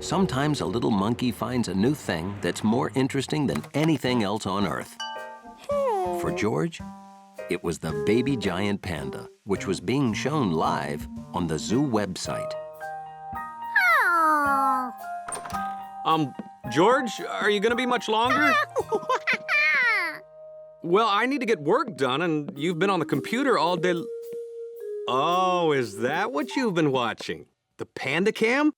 Sometimes a little monkey finds a new thing that's more interesting than anything else on Earth. For George, it was the baby giant panda, which was being shown live on the zoo website. George, are you gonna be much longer? Well, I need to get work done, and you've been on the computer all day. Oh, is that what you've been watching? The Panda Cam?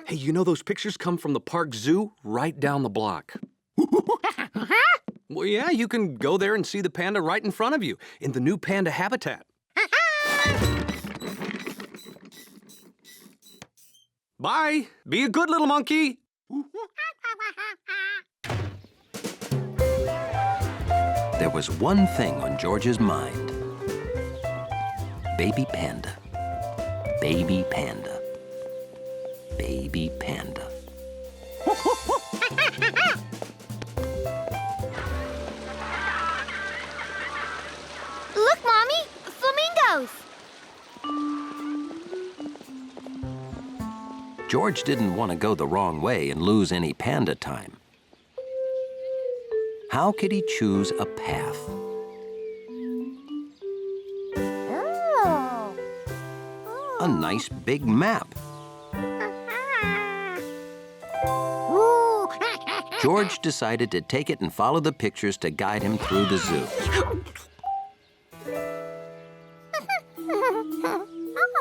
Hey, you know those pictures come from the park zoo right down the block. Well, yeah, you can go there and see the panda right in front of you in the new panda habitat. Bye. Be a good little monkey. There was one thing on George's mind. Baby panda. Baby panda. Baby panda. Look, Mommy! Flamingos! George didn't want to go the wrong way and lose any panda time. How could he choose a path? Oh. A nice big map. Ooh. George decided to take it and follow the pictures to guide him through the zoo.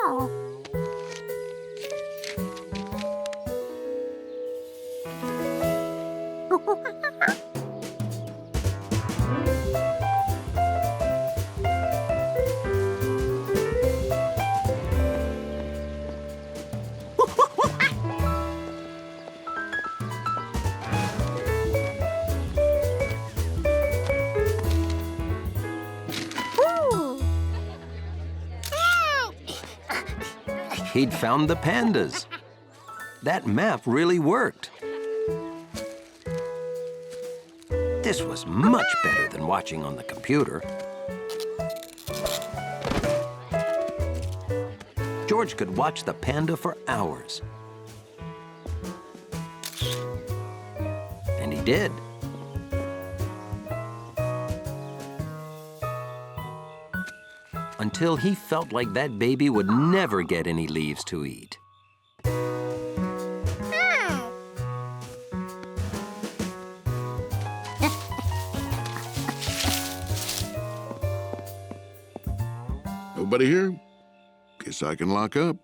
Oh. He'd found the pandas. That map really worked. This was much better than watching on the computer. George could watch the panda for hours. And he did. Until he felt like that baby would never get any leaves to eat. Nobody here? Guess I can lock up.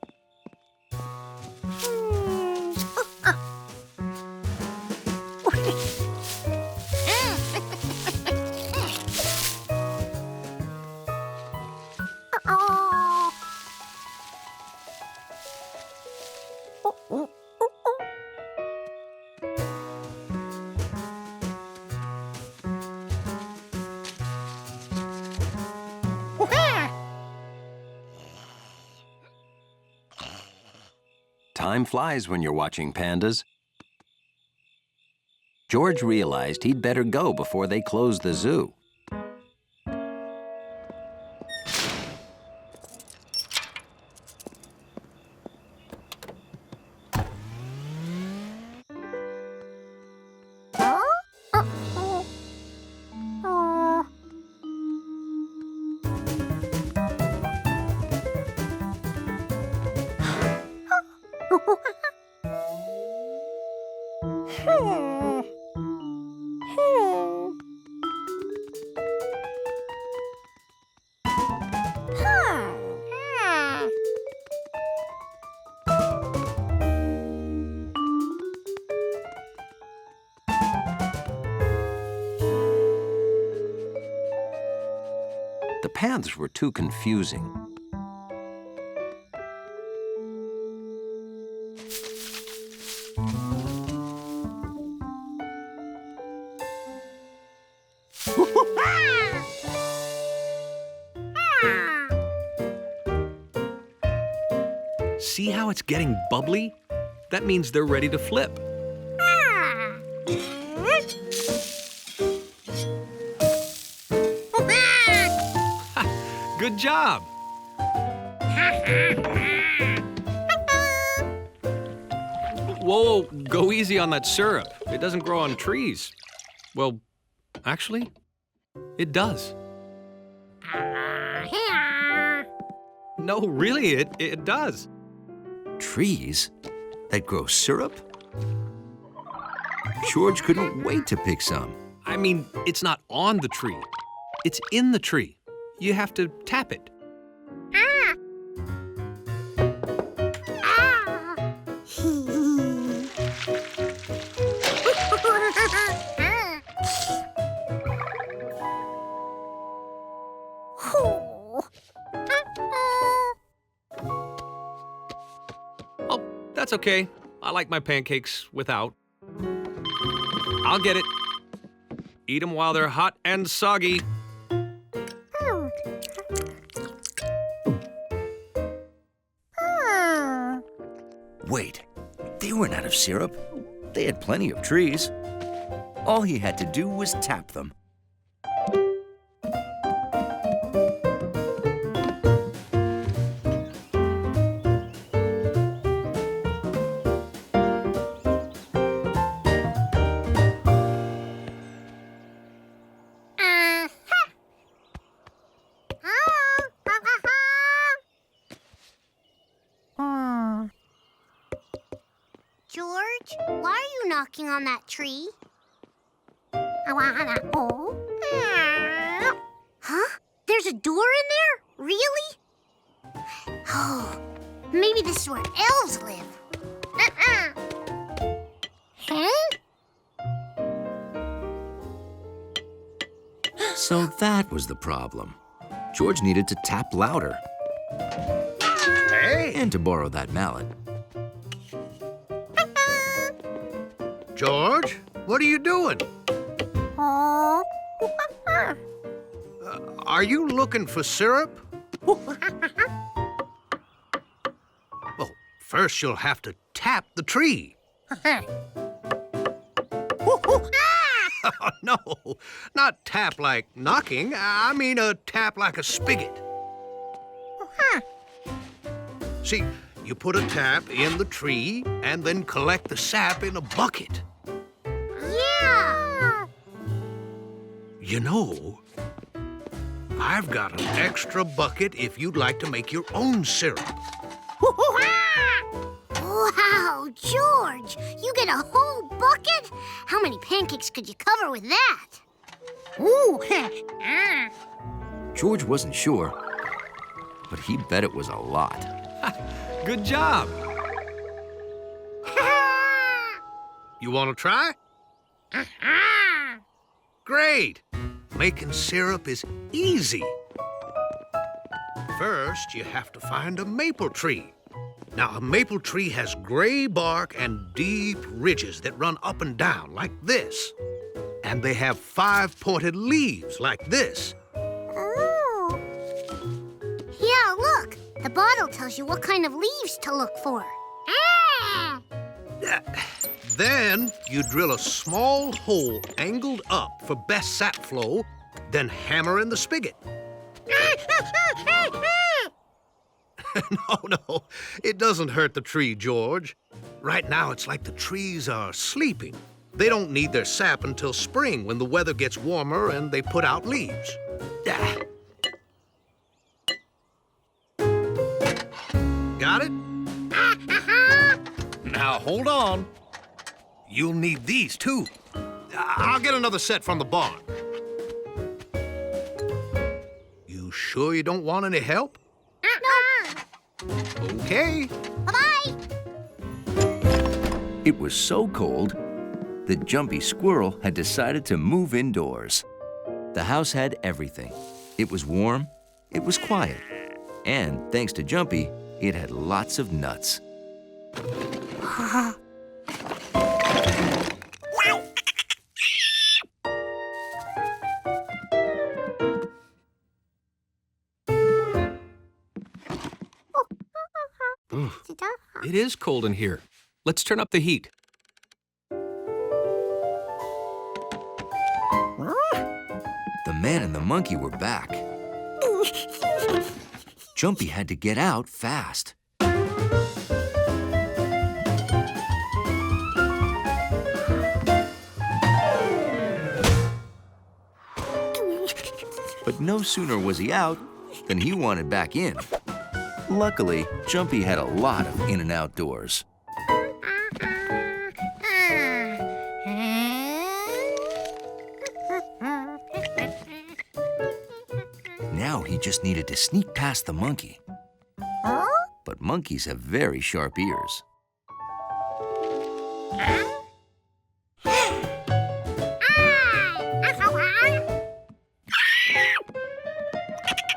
Time flies when you're watching pandas. George realized he'd better go before they close the zoo. The paths were too confusing. See how it's getting bubbly? That means they're ready to flip. Good job. Whoa, go easy on that syrup. It doesn't grow on trees. Well, actually, it does. No, really, it does. Trees that grow syrup? George couldn't wait to pick some. I mean, it's not on the tree. It's in the tree. You have to tap it. Oh, that's okay. I like my pancakes without. I'll get it. Eat them while they're hot and soggy. Wait, they weren't out of syrup. They had plenty of trees. All he had to do was tap them. George, why are you knocking on that tree? Huh? There's a door in there? Really? Oh, maybe this is where elves live. Huh? So that was the problem. George needed to tap louder. Hey, And to borrow that mallet. George, what are you doing? Oh. Are you looking for syrup? Well, first you'll have to tap the tree. Oh, no, not tap like knocking. I mean a tap like a spigot. See, you put a tap in the tree and then collect the sap in a bucket. Yeah. You know, I've got an extra bucket if you'd like to make your own syrup. Wow, George, you get a whole bucket? How many pancakes could you cover with that? Ooh. George wasn't sure, but he bet it was a lot. Good job. You want to try? Great! Making syrup is easy. First, you have to find a maple tree. Now, a maple tree has gray bark and deep ridges that run up and down like this. And they have 5 pointed leaves like this. Oh. Yeah, look. The bottle tells you what kind of leaves to look for. Ah! Then you drill a small hole angled up for best sap flow, then hammer in the spigot. No, it doesn't hurt the tree, George. Right now, it's like the trees are sleeping. They don't need their sap until spring when the weather gets warmer and they put out leaves. Got it? Now, hold on. You'll need these, too. I'll get another set from the barn. You sure you don't want any help? No. Okay. Bye-bye. It was so cold that Jumpy Squirrel had decided to move indoors. The house had everything. It was warm, it was quiet, and thanks to Jumpy, it had lots of nuts. It is cold in here. Let's turn up the heat. The man and the monkey were back. Jumpy had to get out fast. But no sooner was he out than he wanted back in. Luckily, Jumpy had a lot of in and out doors. Now he just needed to sneak past the monkey. But monkeys have very sharp ears.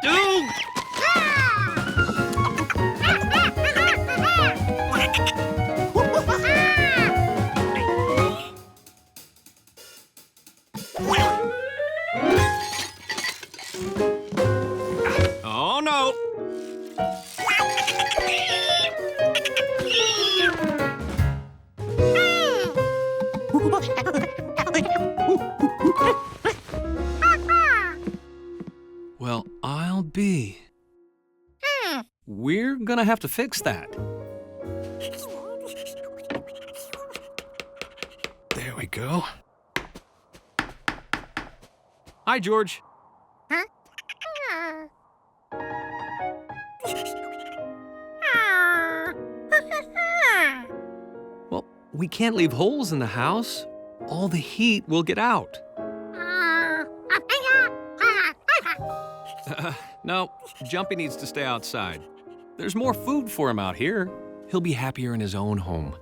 Dude! Oh, no. Well, I'll be. We're gonna have to fix that. There we go. Hi, George. Well, we can't leave holes in the house. All the heat will get out. No, Jumpy needs to stay outside. There's more food for him out here. He'll be happier in his own home.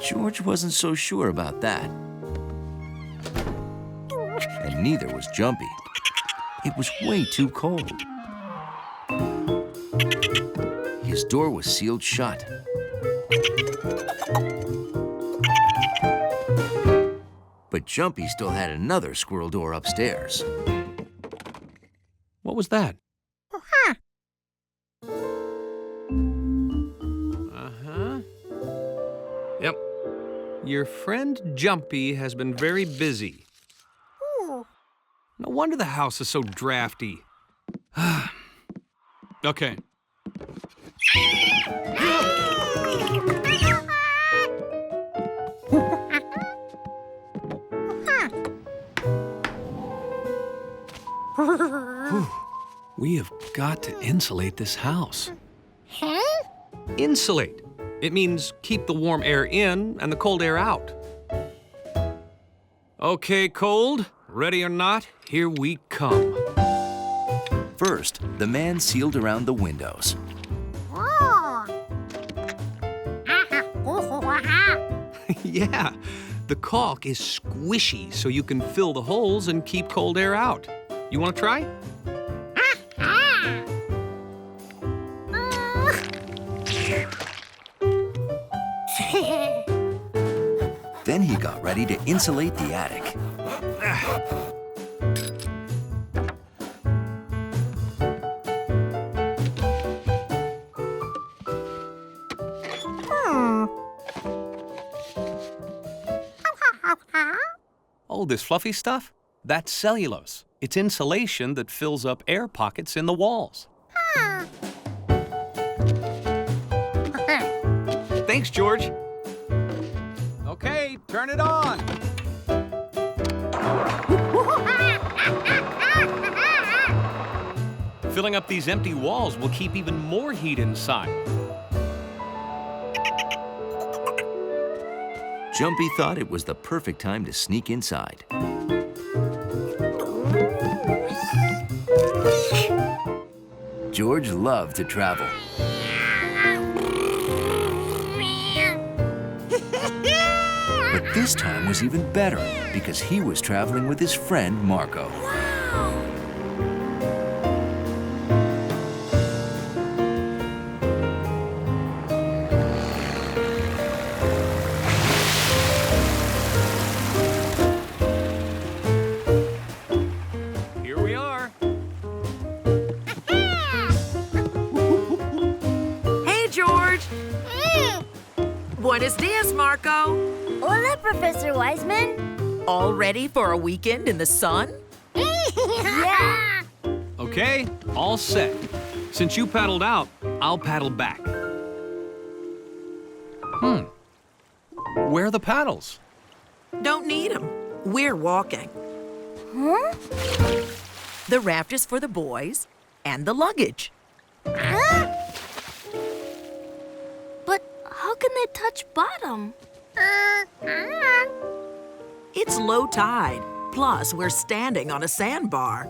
George wasn't so sure about that. And neither was Jumpy. It was way too cold. His door was sealed shut. But Jumpy still had another squirrel door upstairs. What was that? Uh-huh. Yep. Your friend Jumpy has been very busy. No wonder the house is so drafty. Okay. Whew. We have got to insulate this house. Huh? Insulate. It means keep the warm air in and the cold air out. Okay, cold. Ready or not, here we come. First, the man sealed around the windows. Yeah, the caulk is squishy so you can fill the holes and keep cold air out. You want to try? Then he got ready to insulate the attic. Oh, this fluffy stuff? That's cellulose. It's insulation that fills up air pockets in the walls. Thanks, George. Okay, turn it on. Filling up these empty walls will keep even more heat inside. Jumpy thought it was the perfect time to sneak inside. George loved to travel. But this time was even better because he was traveling with his friend Marco. Here we are. Hey, George. Buenos dias, Marco. Hola, Professor Wiseman. All ready for a weekend in the sun? Yeah. Okay, all set. Since you paddled out, I'll paddle back. Where are the paddles? Don't need them. We're walking. Huh? The raft is for the boys and the luggage. Huh? But how can they touch bottom? It's low tide. Plus, we're standing on a sandbar.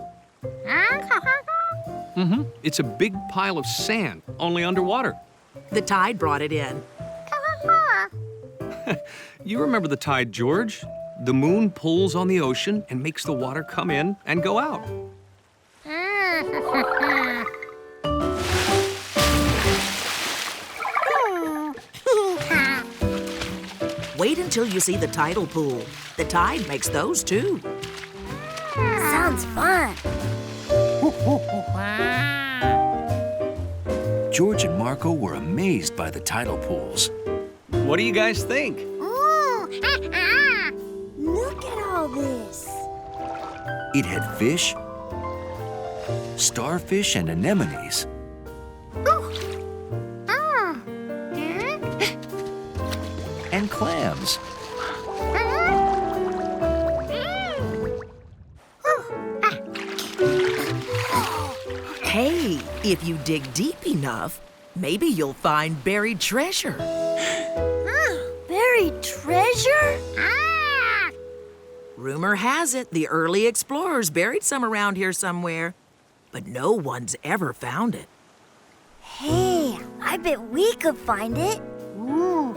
It's a big pile of sand, only underwater. The tide brought it in. You remember the tide, George? The moon pulls on the ocean and makes the water come in and go out. Wait until you see the tidal pool. The tide makes those too. Sounds fun. George and Marco were amazed by the tidal pools. What do you guys think? Ooh. Look at all this. It had fish, starfish, and anemones. And clams. Hey, if you dig deep enough, maybe you'll find buried treasure. Buried treasure? Rumor has it the early explorers buried some around here somewhere, but no one's ever found it. Hey, I bet we could find it. Ooh.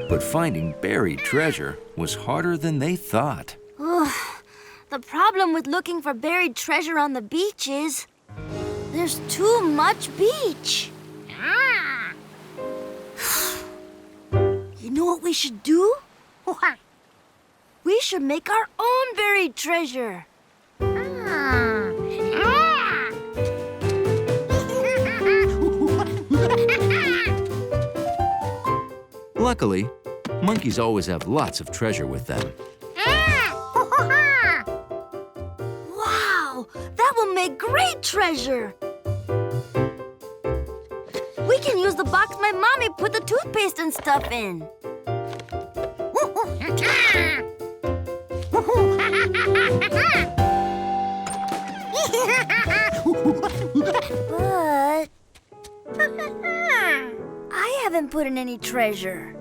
But finding buried treasure was harder than they thought. The problem with looking for buried treasure on the beach is there's too much beach. You know what we should do? We should make our own buried treasure. Luckily, monkeys always have lots of treasure with them. Wow, that will make great treasure. We can use the box my mommy put the toothpaste and stuff in. But I haven't put in any treasure.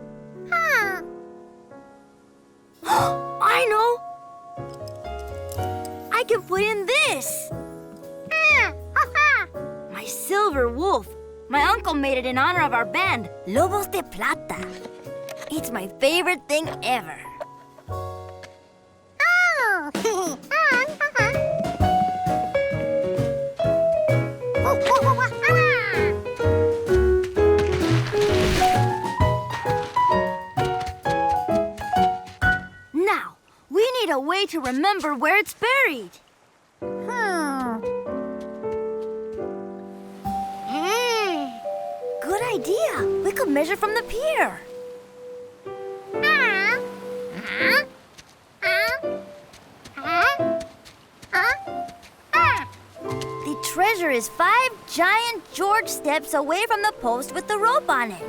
I know. I can put in this. My silver wolf. My uncle made it in honor of our band, Lobos de Plata. It's my favorite thing ever. Now, we need a way to remember where it's buried. Good idea. We could measure from the pier. The treasure is 5 giant George steps away from the post with the rope on it.